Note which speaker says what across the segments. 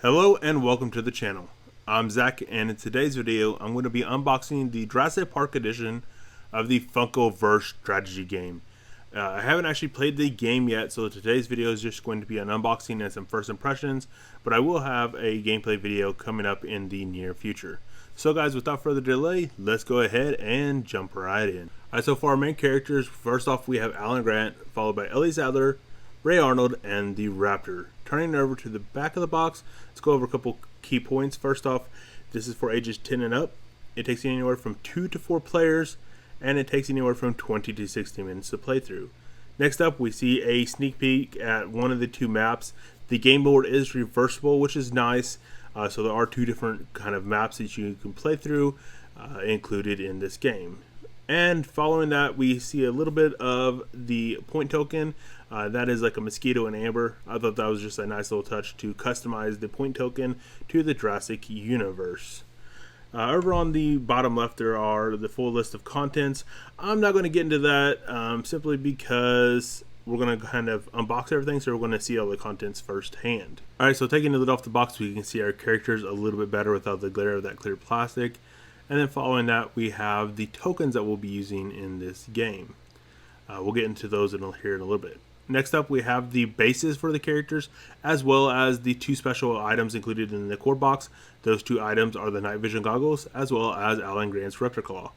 Speaker 1: Hello and welcome to the channel. I'm Zach, and in today's video I'm going to be unboxing the Jurassic Park edition of the Funko Verse strategy game. I haven't actually played the game yet, so today's video is just going to be an unboxing and some first impressions, but I will have a gameplay video coming up in the near future. So guys, without further delay, let's go ahead and jump right in. Alright, so for our main characters, first off we have Alan Grant, followed by Ellie Sattler, Ray Arnold, and the Raptor. Turning it over to the back of the box, let's go over a couple key points. First off, this is for ages 10 and up. It takes anywhere from 2 to 4 players, and it takes anywhere from 20 to 60 minutes to play through. Next up, we see a sneak peek at one of the two maps. The game board is reversible, which is nice. So there are two different kind of maps that you can play through included in this game. And following that, we see a little bit of the point token. That is like a mosquito and amber. I thought that was just a nice little touch to customize the point token to the Jurassic universe. Over on the bottom left, there are the full list of contents. I'm not going to get into that simply because we're going to kind of unbox everything, so we're going to see all the contents firsthand. Alright, so taking the lid off the box, we can see our characters a little bit better without the glitter of that clear plastic. And then following that, we have the tokens that we'll be using in this game. We'll get into those here in a little bit. Next up, we have the bases for the characters, as well as the two special items included in the core box. Those two items are the night vision goggles, as well as Alan Grant's Raptor Claw.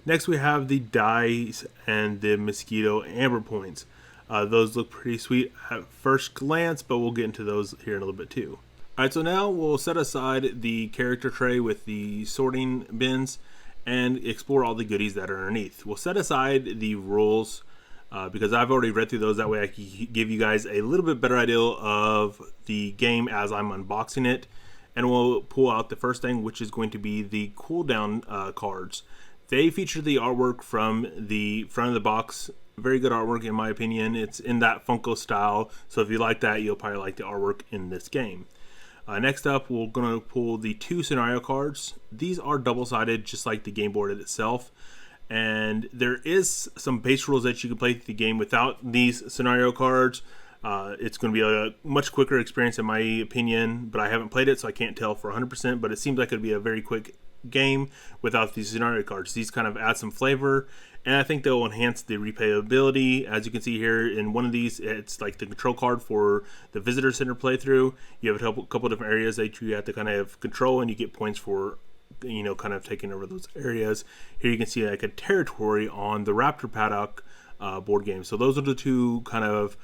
Speaker 1: Next, we have the dice and the mosquito amber points. Those look pretty sweet at first glance, but we'll get into those here in a little bit too. Alright, so now we'll set aside the character tray with the sorting bins and explore all the goodies that are underneath. We'll set aside the rules because I've already read through those. That way I can give you guys a little bit better idea of the game as I'm unboxing it. And we'll pull out the first thing, which is going to be the cooldown cards. They feature the artwork from the front of the box. Very good artwork in my opinion. It's in that Funko style, so if you like that, you'll probably like the artwork in this game. Next up, we're going to pull the two scenario cards. These are double-sided, just like the game board itself. And there is some base rules that you can play the game without these scenario cards. It's going to be a much quicker experience in my opinion, but I haven't played it, so I can't tell for 100%. But it seems like it would be a very quick game without these scenario cards. These kind of add some flavor, and I think they'll enhance the replayability. As you can see here in one of these, it's like the control card for the visitor center playthrough. You have a couple different areas that you have to kind of control, and you get points for, you know, kind of taking over those areas. Here you can see like a territory on the Raptor Paddock board game. So those are the two kind of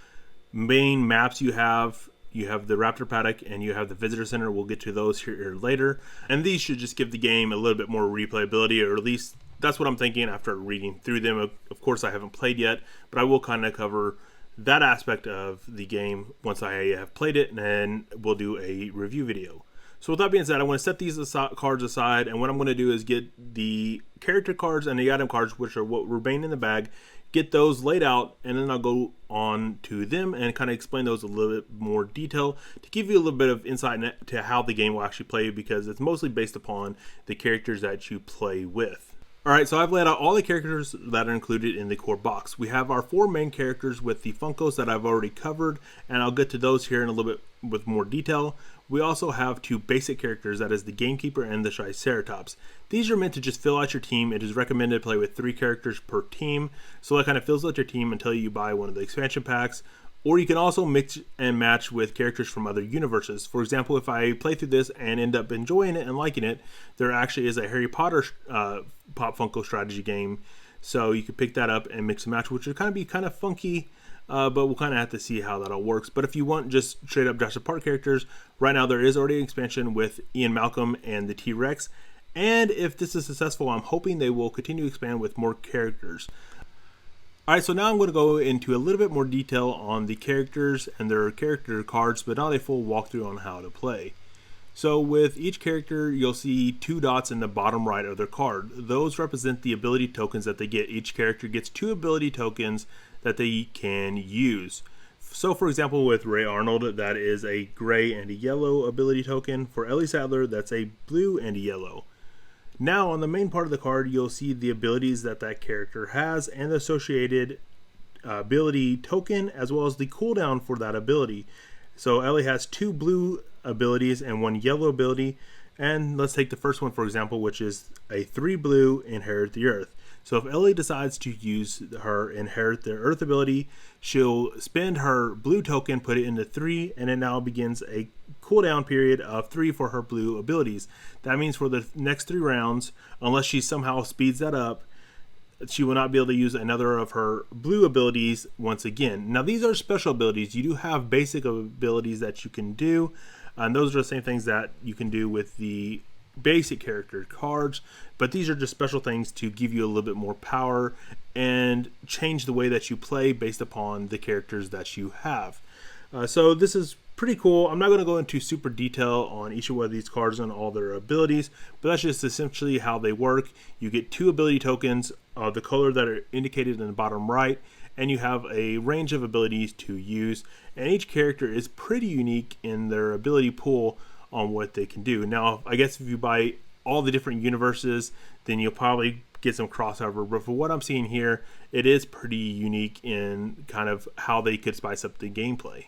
Speaker 1: main maps you have. You have the Raptor Paddock and you have the Visitor Center. We'll get to those here later. And these should just give the game a little bit more replayability, or at least that's what I'm thinking after reading through them. Of course, I haven't played yet, but I will kind of cover that aspect of the game once I have played it, and then we'll do a review video. So with that being said, I want to set these cards aside, and what I'm going to do is get the character cards and the item cards, which are what remain in the bag, get those laid out, and then I'll go on to them and kind of explain those a little bit more detail to give you a little bit of insight to how the game will actually play, because it's mostly based upon the characters that you play with. Alright, so I've laid out all the characters that are included in the core box. We have our four main characters with the Funkos that I've already covered, and I'll get to those here in a little bit with more detail. We also have two basic characters, that is the Gamekeeper and the Triceratops. These are meant to just fill out your team. It is recommended to play with 3 characters per team, so that kind of fills out your team until you buy one of the expansion packs. Or you can also mix and match with characters from other universes. For example, if I play through this and end up enjoying it and liking it, there actually is a Harry Potter Pop Funko strategy game. So you could pick that up and mix and match, which would kind of be kind of funky, but we'll kind of have to see how that all works. But if you want just straight up Jurassic Park characters, right now there is already an expansion with Ian Malcolm and the T-Rex. And if this is successful, I'm hoping they will continue to expand with more characters. Alright, so now I'm going to go into a little bit more detail on the characters and their character cards, but not a full walkthrough on how to play. So with each character, you'll see 2 dots in the bottom right of their card. Those represent the ability tokens that they get. Each character gets 2 ability tokens that they can use. So for example, with Ray Arnold, that is a gray and a yellow ability token. For Ellie Sattler, that's a blue and a yellow. Now on the main part of the card, you'll see the abilities that that character has and the associated ability token, as well as the cooldown for that ability. So Ellie has 2 blue abilities and 1 yellow ability. And let's take the first one, for example, which is a 3 blue inherit the earth. So if Ellie decides to use her inherit the earth ability, she'll spend her blue token, put it into 3, and it now begins a cooldown period of 3 for her blue abilities. That means for the next 3 rounds, unless she somehow speeds that up, she will not be able to use another of her blue abilities once again. Now these are special abilities. You do have basic abilities that you can do, and those are the same things that you can do with the basic character cards, but these are just special things to give you a little bit more power and change the way that you play based upon the characters that you have. So this is pretty cool. I'm not going to go into super detail on each one of these cards and all their abilities, but that's just essentially how they work. You get 2 ability tokens of the color that are indicated in the bottom right, and you have a range of abilities to use, and each character is pretty unique in their ability pool on what they can do. Now, I guess if you buy all the different universes, then you'll probably get some crossover, but for what I'm seeing here, it is pretty unique in kind of how they could spice up the gameplay.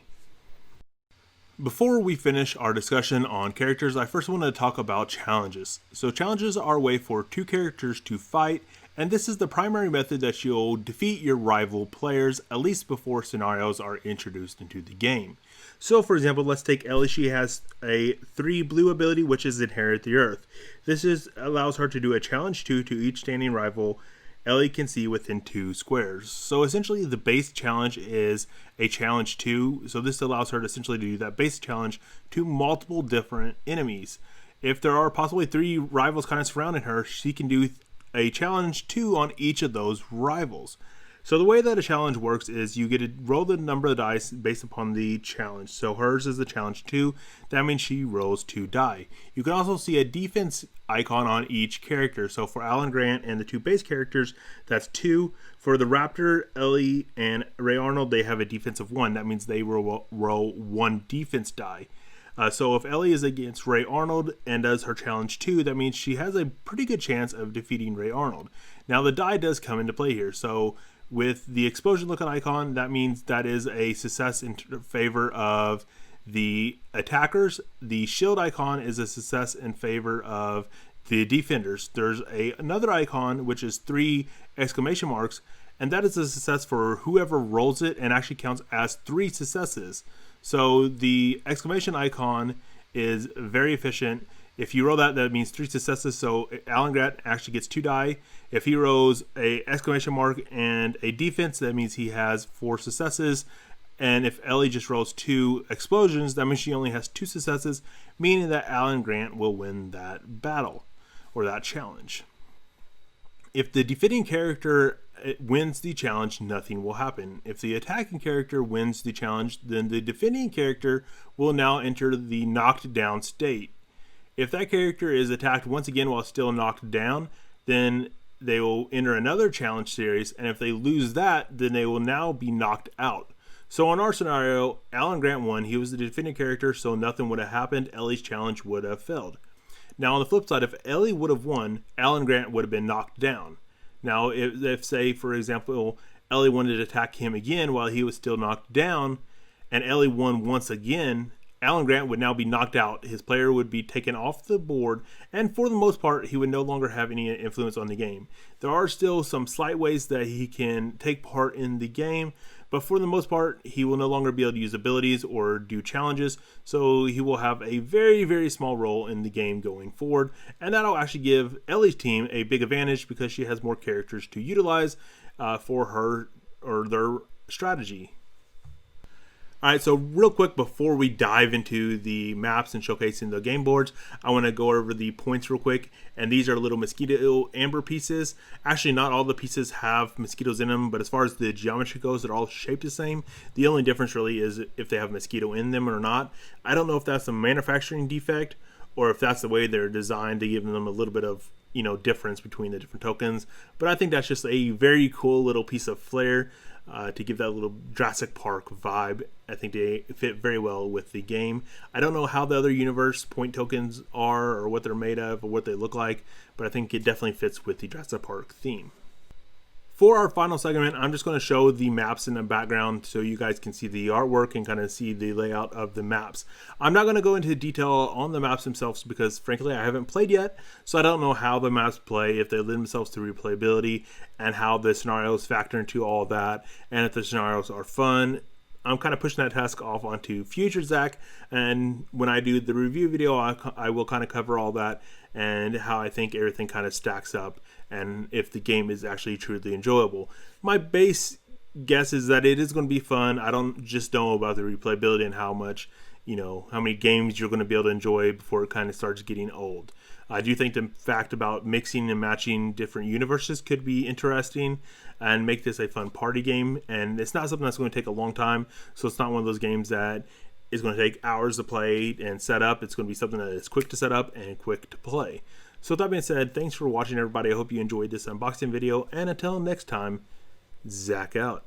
Speaker 1: Before we finish our discussion on characters, I first want to talk about challenges. So challenges are a way for 2 characters to fight, and this is the primary method that you'll defeat your rival players, at least before scenarios are introduced into the game. So for example, let's take Ellie. She has a 3 blue ability, which is inherit the earth. This allows her to do a challenge 2 to each standing rival Ellie can see within 2 squares. So essentially the base challenge is a challenge 2. So this allows her to essentially do that base challenge to multiple different enemies. If there are possibly 3 rivals kind of surrounding her, she can do a challenge 2 on each of those rivals. So the way that a challenge works is you get to roll the number of dice based upon the challenge. So hers is the challenge 2. That means she rolls 2 die. You can also see a defense icon on each character. So for Alan Grant and the 2 base characters, that's 2. For the Raptor, Ellie, and Ray Arnold, they have a defense of 1. That means they roll 1 defense die. So if Ellie is against Ray Arnold and does her challenge 2, that means she has a pretty good chance of defeating Ray Arnold. Now the die does come into play here. So with the explosion looking icon, that means that is a success in favor of the attackers. The shield icon is a success in favor of the defenders. There's another icon which is 3 exclamation marks, and that is a success for whoever rolls it and actually counts as 3 successes. So the exclamation icon is very efficient. If you roll that, that means 3 successes. So Alan Grant actually gets 2 die. If he rolls a exclamation mark and a defense, that means he has 4 successes. And if Ellie just rolls 2 explosions, that means she only has 2 successes, meaning that Alan Grant will win that battle or that challenge. If the defending character wins the challenge, nothing will happen. If the attacking character wins the challenge, then the defending character will now enter the knocked down state. If that character is attacked once again while still knocked down, then they will enter another challenge series, and if they lose that, then they will now be knocked out. So in our scenario, Alan Grant won. He was the defending character, so nothing would have happened. Ellie's challenge would have failed. Now on the flip side, if Ellie would have won, Alan Grant would have been knocked down. Now if say, for example, Ellie wanted to attack him again while he was still knocked down, and Ellie won once again, Alan Grant would now be knocked out. His player would be taken off the board, and for the most part, he would no longer have any influence on the game. There are still some slight ways that he can take part in the game, but for the most part, he will no longer be able to use abilities or do challenges, so he will have a very, very small role in the game going forward, and that'll actually give Ellie's team a big advantage because she has more characters to utilize for her or their strategy. Alright, so real quick before we dive into the maps and showcasing the game boards, I want to go over the points real quick. And these are little mosquito amber pieces. Actually, not all the pieces have mosquitoes in them, but as far as the geometry goes, they're all shaped the same. The only difference really is if they have mosquito in them or not. I don't know if that's a manufacturing defect or if that's the way they're designed to give them a little bit of, difference between the different tokens. But I think that's just a very cool little piece of flair. To give that little Jurassic Park vibe. I think they fit very well with the game. I don't know how the other universe point tokens are or what they're made of or what they look like, but I think it definitely fits with the Jurassic Park theme. For our final segment, I'm just going to show the maps in the background so you guys can see the artwork and kind of see the layout of the maps. I'm not going to go into detail on the maps themselves because frankly I haven't played yet, so I don't know how the maps play, if they lend themselves to replayability, and how the scenarios factor into all of that, and if the scenarios are fun. I'm kind of pushing that task off onto future Zach, and when I do the review video, I will kind of cover all that and how I think everything kind of stacks up and if the game is actually truly enjoyable. My base guess is that it is going to be fun. I don't just know about the replayability and how much, how many games you're going to be able to enjoy before it kind of starts getting old. I do think the fact about mixing and matching different universes could be interesting and make this a fun party game. And it's not something that's going to take a long time, so it's not one of those games that is going to take hours to play and set up. It's going to be something that is quick to set up and quick to play. So with that being said, thanks for watching, everybody. I hope you enjoyed this unboxing video, and until next time, Zach out.